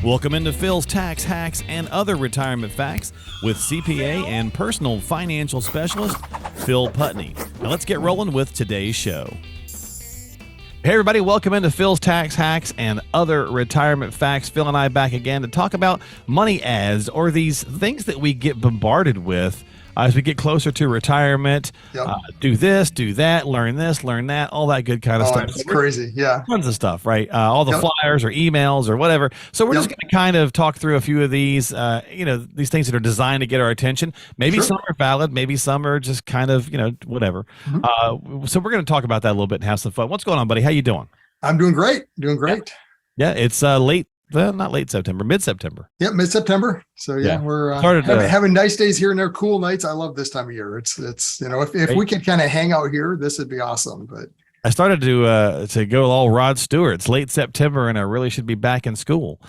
Welcome into Phil's Tax Hacks and Other Retirement Facts with CPA and personal financial specialist Phil Putney. Now let's get rolling with today's show. Hey everybody, welcome into Phil's Tax Hacks and Other Retirement Facts. Phil and I back again to talk about money ads, or these things that we get bombarded with as we get closer to retirement. Yep. Do this, do that, learn this, learn that, all that good kind of stuff. It's crazy. Yeah. Tons of stuff, right? All the flyers or emails or whatever. So we're just going to kind of talk through a few of these, these things that are designed to get our attention. Maybe some are valid. Maybe some are just kind of, whatever. So we're going to talk about that a little bit and have some fun. What's going on, buddy? How you doing? I'm doing great. Yeah, it's not late September, mid-September. Yeah, mid-September. So we're having nice days here and there, cool nights. I love this time of year. It's if we could kind of hang out here, this would be awesome. But I started to go all Rod Stewart. It's late September, and I really should be back in school.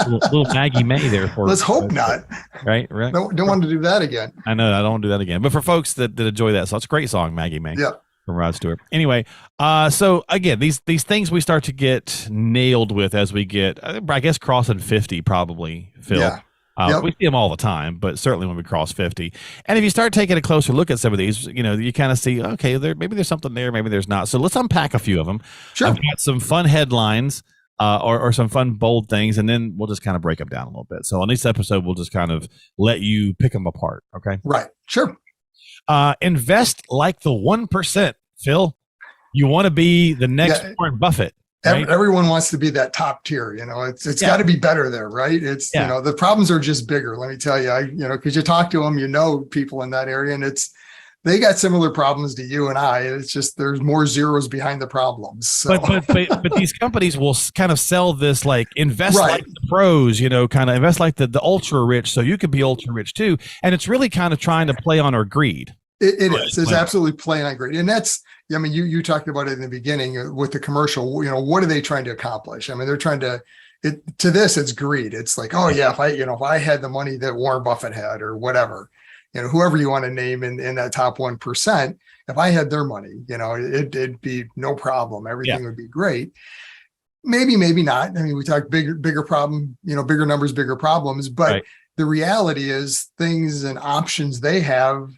little Maggie May there for. Let's hope not. Right. Don't want to do that again. I know. I don't want to do that again. But for folks that enjoy that, so it's a great song, Maggie May. Yeah. From Rod Stewart. Anyway, so again, these things we start to get nailed with as we get, I guess, crossing 50 probably, Phil. Yeah. We see them all the time, but certainly when we cross 50. And if you start taking a closer look at some of these, you kind of see, okay, maybe there's something there, maybe there's not. So let's unpack a few of them. Sure. I've got some fun headlines or some fun, bold things, and then we'll just kind of break them down a little bit. So on this episode, we'll just kind of let you pick them apart. Okay. Right. Sure. Invest like the 1%, Phil. You want to be the next Warren Buffett. Right? Everyone wants to be that top tier. It's got to be better there, right? It's the problems are just bigger. Let me tell you, because you talk to them, people in that area, and they got similar problems to you and I. It's just there's more zeros behind the problems. So. But these companies will kind of sell this like invest like the pros, kind of invest like the ultra rich, so you could be ultra rich too. And it's really kind of trying to play on our greed. It is. It's absolutely playing on greed. And that's, you talked about it in the beginning with the commercial, what are they trying to accomplish? They're trying to, it's greed. It's like, oh yeah, if I had the money that Warren Buffett had or whatever, whoever you want to name in that top 1%, if I had their money, it'd be no problem. Everything would be great. Maybe not. We talk bigger problem, bigger numbers, bigger problems, but the reality is things and options they have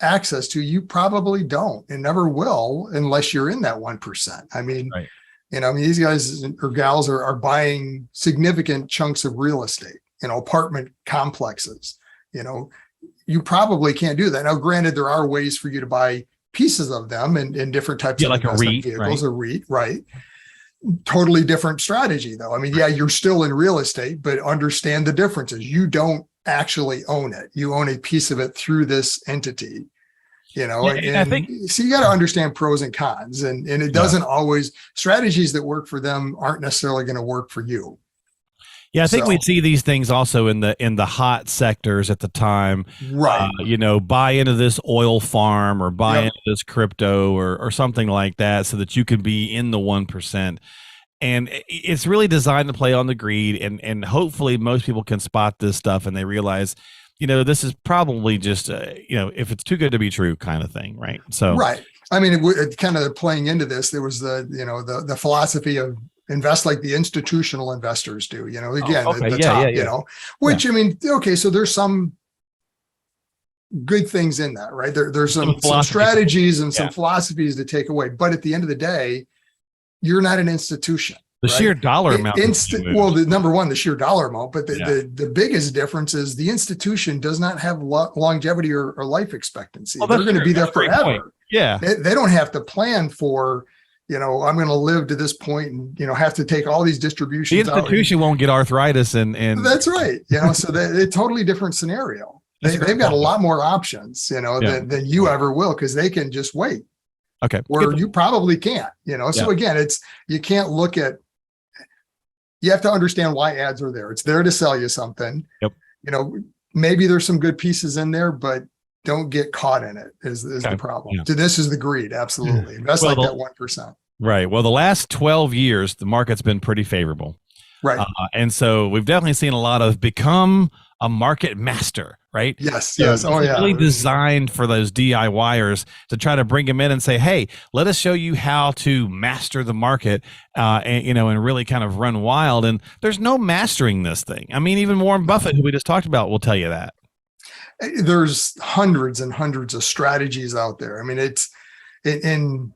access to, you probably don't and never will unless you're in that 1%. These guys or gals are buying significant chunks of real estate, apartment complexes. You probably can't do that. Now, granted, there are ways for you to buy pieces of them in different types of like investment vehicles, a REIT, right? Totally different strategy, though. You're still in real estate, but understand the differences. You don't actually own it. You own a piece of it through this entity, and I think so. You got to understand pros and cons, and it doesn't always, strategies that work for them aren't necessarily going to work for you. Yeah, I think we'd see these things also in the hot sectors at the time, right? Buy into this oil farm or buy into this crypto or something like that, so that you can be in the 1%. And it's really designed to play on the greed, and hopefully most people can spot this stuff and they realize, this is probably just, if it's too good to be true kind of thing, right? So right. It kind of playing into this, there was the philosophy of invest like the institutional investors do, the top, which so there's some good things in that, right? There's some strategies and some philosophies to take away, but at the end of the day, you're not an institution. The sheer dollar amount. Number one, the sheer dollar amount, but the biggest difference is the institution does not have longevity or life expectancy. They're going to be there forever. Yeah. They don't have to plan for, I'm going to live to this point and, have to take all these distributions. The institution won't get arthritis and that's right. So it's a totally different scenario. They've got a lot more options, than you ever will, because they can just wait. Okay. Where you probably can't, So again, you can't look at, you have to understand why ads are there. It's there to sell you something. Yep. Maybe there's some good pieces in there, but don't get caught in it is the problem. So this is the greed. Absolutely. Invest like that 1%. Right. Well, the last 12 years, the market's been pretty favorable. Right. And so we've definitely seen a lot of become a market master, right? Yes. So Yes. Oh it's yeah. really designed for those DIYers to try to bring them in and say, hey, let us show you how to master the market, and really kind of run wild. And there's no mastering this thing. I mean, even Warren Buffett, who we just talked about, will tell you that. There's hundreds and hundreds of strategies out there. I mean, it's in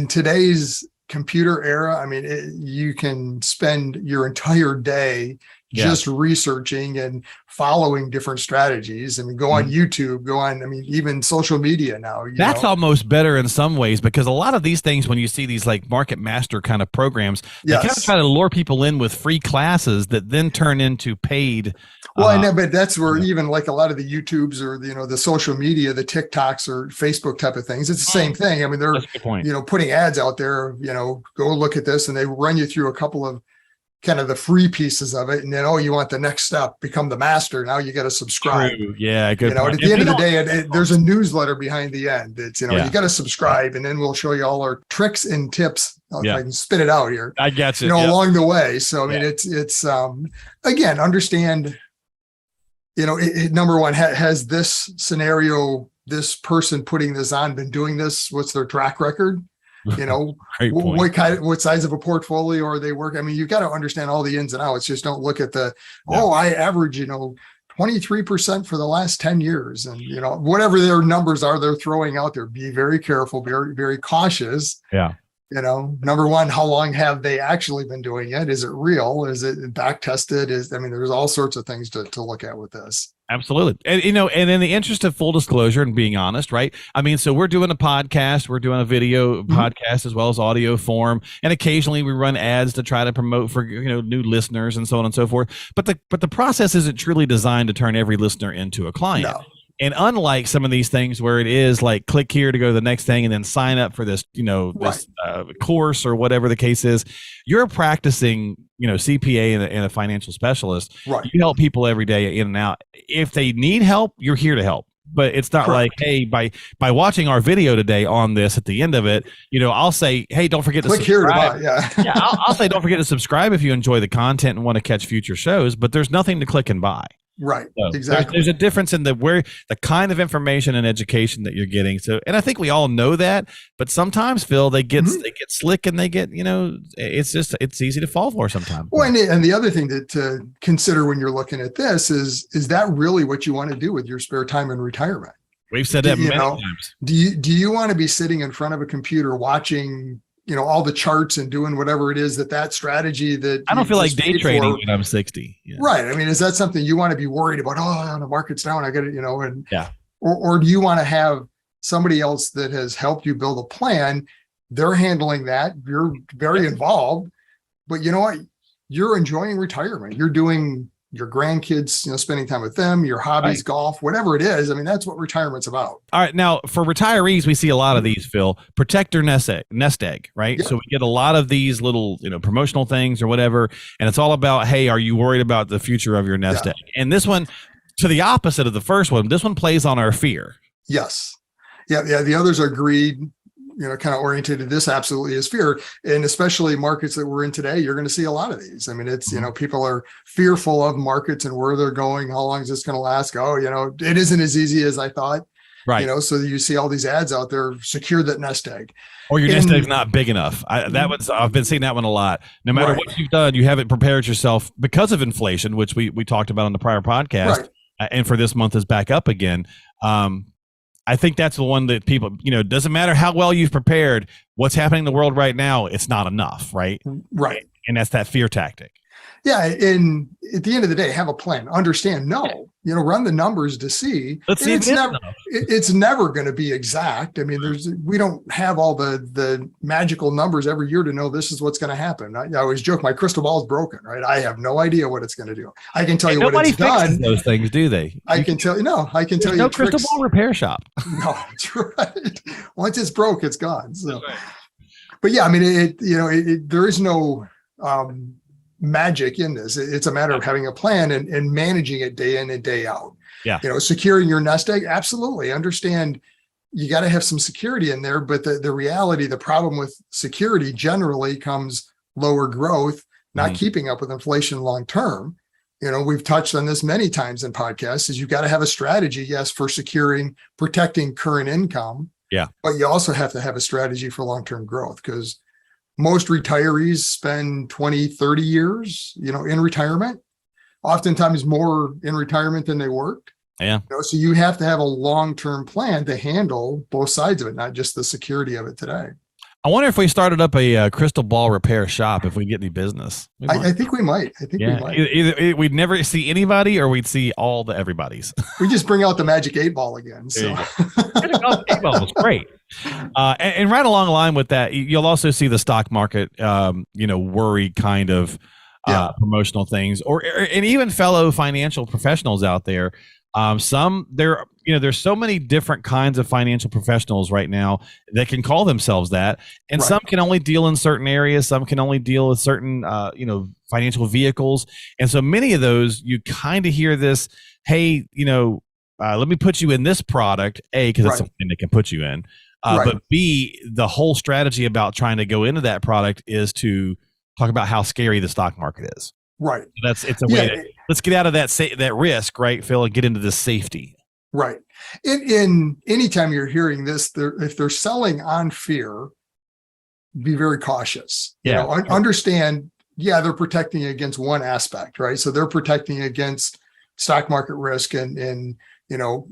today's computer era. I mean, you can spend your entire day just researching and following different strategies. I mean, go on YouTube, even social media now. That's almost better in some ways, because a lot of these things, when you see these like market master kind of programs, they kind of try to lure people in with free classes that then turn into paid. Well, I know, but that's where even like a lot of the YouTubes or the social media, the TikToks or Facebook type of things, it's the same thing. I mean, they're putting ads out there. Go look at this, and they run you through a couple of kind of the free pieces of it, and then you want the next step, become the master. Now you got to subscribe. True. Yeah, good. At the end of the day, there's a newsletter behind the end. It's you got to subscribe, and then we'll show you all our tricks and tips. If I can spit it out here, I get you. Along the way. So I mean, it's again, understand. Number one, has this scenario, this person putting this on, been doing this? What's their track record? What size of a portfolio are they working? I mean, you've got to understand all the ins and outs. Just don't look at I average, 23% for the last 10 years. And, whatever their numbers are, they're throwing out there. Be very careful, very, very cautious. Yeah. Number one, how long have they actually been doing it? Is it real? Is it back tested? There's all sorts of things to look at with this. Absolutely. And, and in the interest of full disclosure and being honest, right? I mean, so we're doing a podcast, we're doing a video podcast as well as audio form. And occasionally we run ads to try to promote for, new listeners and so on and so forth. But the process isn't truly designed to turn every listener into a client. No. And unlike some of these things where it is like click here to go to the next thing and then sign up for this, this course or whatever the case is, you're practicing, CPA and a financial specialist. Right. You help people every day in and out. If they need help, you're here to help. But it's not like, hey, by watching our video today on this, at the end of it, I'll say, hey, don't forget to subscribe. I'll say, don't forget to subscribe if you enjoy the content and want to catch future shows. But there's nothing to click and buy. Right. So exactly. There's a difference in the kind of information and education that you're getting. So, and I think we all know that, but sometimes, Phil, they get slick and they get, it's easy to fall for sometimes. Well, and the other thing to consider when you're looking at this is that really what you want to do with your spare time in retirement? We've said that many times. Do you want to be sitting in front of a computer watching all the charts and doing whatever it is that strategy that I don't feel like day trading when I'm 60. Yeah. Right. I mean, is that something you want to be worried about? Oh, the market's down. I got it, or do you want to have somebody else that has helped you build a plan? They're handling that. You're very involved, but you know what? You're enjoying retirement. You're doing your grandkids, spending time with them, your hobbies, golf, whatever it is. I mean, that's what retirement's about. All right. Now, for retirees, we see a lot of these, Phil. Protect your nest egg, right? Yeah. So we get a lot of these little, promotional things or whatever, and it's all about, hey, are you worried about the future of your nest egg? And this one, to the opposite of the first one, this one plays on our fear. Yes. Yeah. The others are greed, kind of oriented to this absolutely is fear. And especially markets that we're in today, you're going to see a lot of these. I mean, it's, people are fearful of markets and where they're going. How long is this going to last? It isn't as easy as I thought. Right. So you see all these ads out there, secure that nest egg. Or your nest egg's not big enough. I've been seeing that one a lot. No matter what you've done, you haven't prepared yourself because of inflation, which we talked about on the prior podcast. Right. And for this month is back up again. I think that's the one that people, doesn't matter how well you've prepared, what's happening in the world right now, it's not enough, right? Right. And that's that fear tactic. Yeah. And at the end of the day, have a plan, understand, run the numbers to see. Let's see. It's never going to be exact. I mean, we don't have all the magical numbers every year to know this is what's going to happen. I always joke, my crystal ball is broken, right? I have no idea what it's going to do. I can tell you what it's done. Nobody fixes those things, do they? I can tell you. No crystal ball repair shop. No, that's right. Once it's broke, it's gone. So, but yeah, I mean, there is no magic in this. It's a matter of having a plan and managing it day in and day out. Yeah. Securing your nest egg. Absolutely. Understand you got to have some security in there, but the reality, the problem with security generally comes lower growth, not keeping up with inflation long-term. we've touched on this many times in podcasts, is you've got to have a strategy, yes, for protecting current income. Yeah. But you also have to have a strategy for long-term growth, because most retirees spend 20, 30 years, in retirement, oftentimes more in retirement than they worked. Yeah. So you have to have a long-term plan to handle both sides of it, not just the security of it today. I wonder if we started up a crystal ball repair shop, if we get any business. I think we might. We might. Either we'd never see anybody, or we'd see all the everybody's. We just bring out the magic 8-ball again. So the 8-ball was great. And right along the line with that, you'll also see the stock market, worry kind of promotional things, and even fellow financial professionals out there. There's so many different kinds of financial professionals right now that can call themselves that. And some can only deal in certain areas. Some can only deal with certain, financial vehicles. And so many of those, you kind of hear this, hey, let me put you in this product, A, because it's something they can put you in. But B, the whole strategy about trying to go into that product is to talk about how scary the stock market is. Right. So it's a way to, let's get out of that risk, right, Phil, and get into this safety. Right. In anytime you're hearing this, if they're selling on fear, be very cautious. Understand, they're protecting against one aspect, right? So they're protecting against stock market risk, and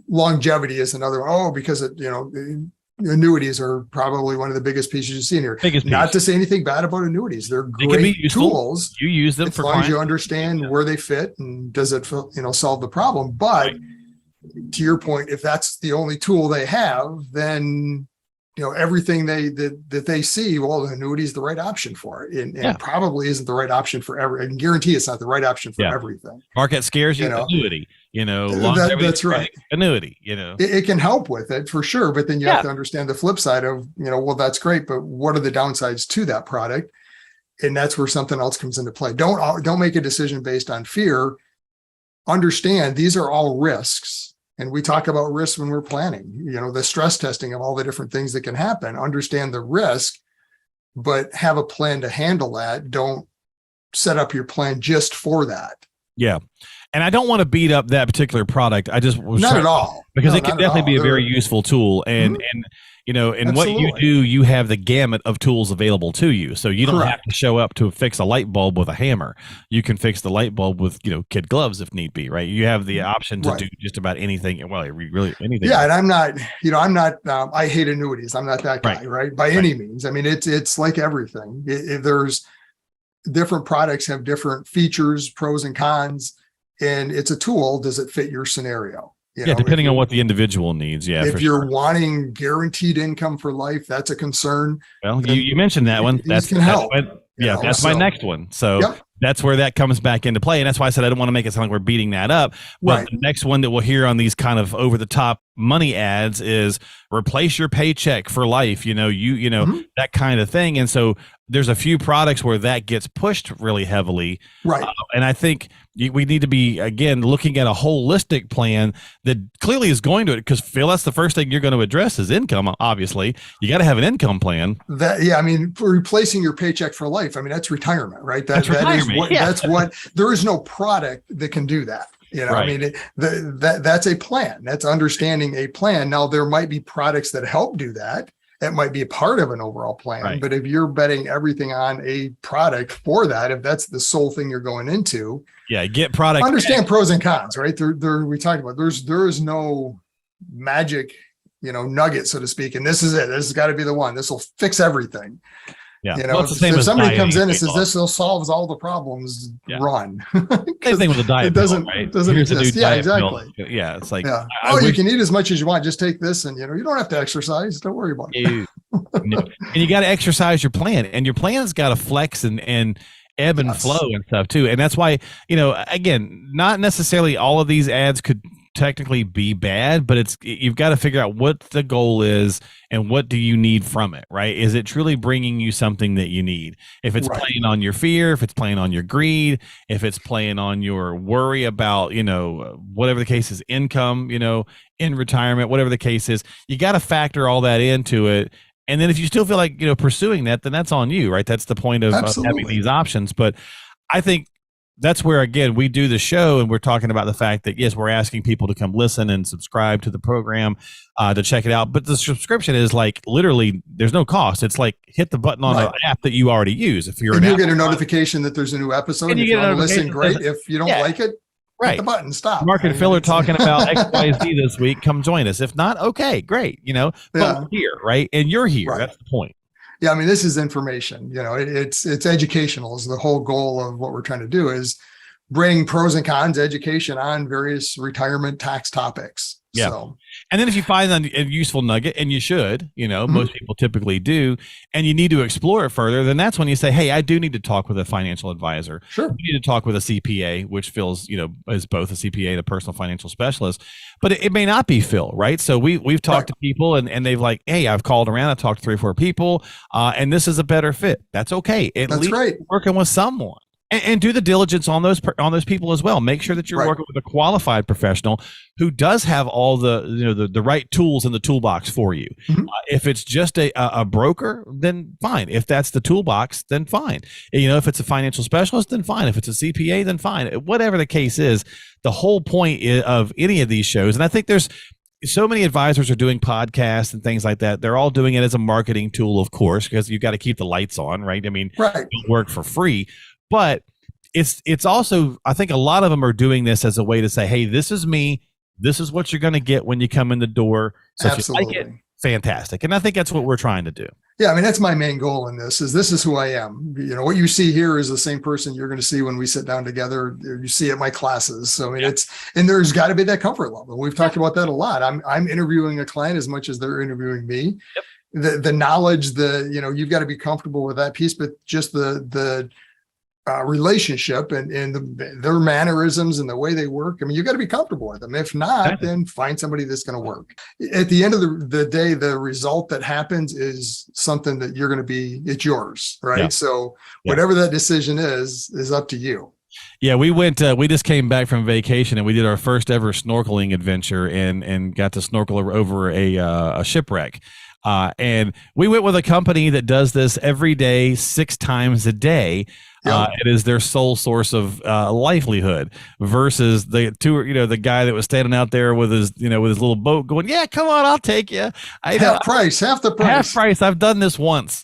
longevity is another one. Oh, because annuities are probably one of the biggest pieces you see in here. Not to say anything bad about annuities. They're great tools. You use them as long as you understand where they fit and does it, solve the problem. But to your point, if that's the only tool they have, then everything that they see, well, the annuity is the right option for it, and probably isn't the right option for I can guarantee it's not the right option for everything. Market scares you, annuity. That's right. Annuity. It can help with it for sure, but then you have to understand the flip side of well, that's great, but what are the downsides to that product? And that's where something else comes into play. Don't make a decision based on fear. Understand these are all risks. And we talk about risks when we're planning, the stress testing of all the different things that can happen. Understand the risk, but have a plan to handle that. Don't set up your plan just for that. Yeah. And I don't want to beat up that particular product. I just was not at all, because it can definitely be a very useful tool. And what you do, you have the gamut of tools available to you. So you don't have to show up to fix a light bulb with a hammer. You can fix the light bulb with, kid gloves if need be, right? You have the option to do just about anything. Well, really anything. Yeah. And I'm not, I hate annuities. I'm not that guy, right? By any means. I mean, it's like everything. There's different products have different features, pros and cons, and it's a tool. Does it fit your scenario? Depending on what the individual needs. Yeah. If you're wanting guaranteed income for life, that's a concern. Well, you mentioned that one. That can help. That's my next one. So that's where that comes back into play. And that's why I said I don't want to make it sound like we're beating that up. But the next one that we'll hear on these kind of over the top money ads is replace your paycheck for life, that kind of thing. And so there's a few products where that gets pushed really heavily. Right. And I think we need to be, again, looking at a holistic plan that clearly is going to it, because Phil, that's the first thing you're going to address is income. Obviously, you got to have an income plan. For replacing your paycheck for life. I mean, that's retirement, right? That's what there is no product that can do that. I mean, that's a plan. That's understanding a plan. Now, there might be products that help do that. That might be a part of an overall plan. But if you're betting everything on a product for that, if that's the sole thing you're going into, get product. Understand pros and cons, right? We talked about there is no magic, nugget, so to speak. And this is it. This has got to be the one. This will fix everything. Yeah. It's the same if somebody comes in and says this will solve all the problems, run. Same thing with the diet. It doesn't, pill, right? doesn't Here's exist. Yeah, exactly. Pill. Yeah, it's like you can eat as much as you want. Just take this, and you don't have to exercise. Don't worry about it. And you got to exercise your plan, and your plan's got to flex and ebb and flow and stuff too. And that's why, again, not necessarily all of these ads could technically be bad, but you've got to figure out what the goal is and what do you need from it, right? Is it truly bringing you something that you need? If it's playing on your fear, if it's playing on your greed, if it's playing on your worry about, whatever the case is, income, in retirement, whatever the case is, you got to factor all that into it. And then if you still feel like, pursuing that, then that's on you, right? That's the point of having these options. But I think that's where, again, we do the show and we're talking about the fact that, yes, we're asking people to come listen and subscribe to the program to check it out. But the subscription is like literally there's no cost. It's like hit the button on an app that you already use. If you're and you'll get a notification that there's a new episode. And if you want to listen, great. If you don't like it, hit the button, stop. Mark and Phil are talking about XYZ this week. Come join us. If not, okay, great. But we're here, right? And you're here. Right. That's the point. Yeah, I mean, this is information. It's educational. Is the whole goal of what we're trying to do is bring pros and cons education on various retirement tax topics. Yeah. So. And then if you find a useful nugget, and you should, most people typically do, and you need to explore it further, then that's when you say, hey, I do need to talk with a financial advisor. Sure. You need to talk with a CPA, which Phil's, is both a CPA and a personal financial specialist, but it may not be Phil, right? So we've talked to people and they've like, hey, I've called around, I've talked to 3 or 4 people, and this is a better fit. That's okay. At least you're working with someone. And do the diligence on those people as well. Make sure that you're working with a qualified professional who does have all the right tools in the toolbox for you. If it's just a broker, then fine. If that's the toolbox, then fine. If it's a financial specialist, then fine. If it's a CPA, then fine. Whatever the case is, the whole point of any of these shows, and I think there's so many advisors are doing podcasts and things like that. They're all doing it as a marketing tool, of course, because you've got to keep the lights on, right? I mean, you don't work for free. But it's also, I think a lot of them are doing this as a way to say, hey, this is me. This is what you're going to get when you come in the door. So Absolutely. If you like it, fantastic. And I think that's what we're trying to do. Yeah, I mean, that's my main goal in this is who I am. What you see here is the same person you're going to see when we sit down together. You see at my classes. So I mean, and there's got to be that comfort level. We've talked about that a lot. I'm interviewing a client as much as they're interviewing me. The knowledge, you've got to be comfortable with that piece, but just the relationship and their mannerisms and the way they work. I mean, you got to be comfortable with them. If not, then find somebody that's going to work. At the end of the day, the result that happens is something that you're going to it's yours, right? Yeah. So whatever that decision is up to you. Yeah, we just came back from vacation and we did our first ever snorkeling adventure and got to snorkel over a shipwreck. And we went with a company that does this every day, 6 times a day. It is their sole source of livelihood versus the guy that was standing out there with his little boat going, yeah, come on, I'll take you. Half the price. Half price. I've done this once,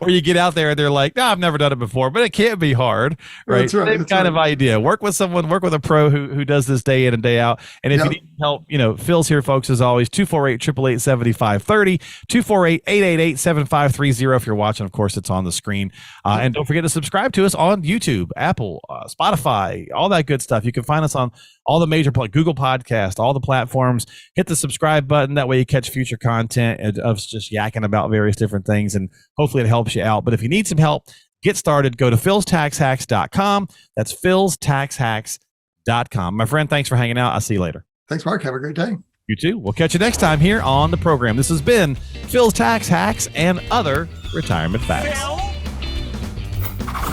or you get out there and they're like, no, I've never done it before, but it can't be hard, right? That's right. Same kind of idea. Work with a pro who does this day in and day out. And if you need help, Phil's here, folks, as always, 248-888-7530, 248-888-7530. If you're watching, of course, it's on the screen. And don't forget to subscribe to us on YouTube, Apple, Spotify, all that good stuff. You can find us on all the major Google Podcast, all the platforms. Hit the subscribe button. That way you catch future content of just yakking about various different things, and hopefully it helps you out. But if you need some help, get started. Go to philstaxhacks.com. That's philstaxhacks.com. My friend, thanks for hanging out. I'll see you later. Thanks, Mark. Have a great day. You too. We'll catch you next time here on the program. This has been Phil's Tax Hacks and Other Retirement Facts.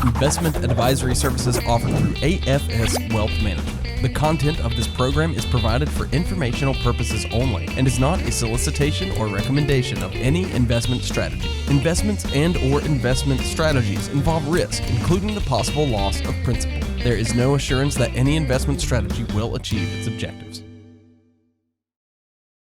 Investment advisory services offered through AFS Wealth Management. The content of this program is provided for informational purposes only and is not a solicitation or recommendation of any investment strategy. Investments and/or investment strategies involve risk, including the possible loss of principal. There is no assurance that any investment strategy will achieve its objectives.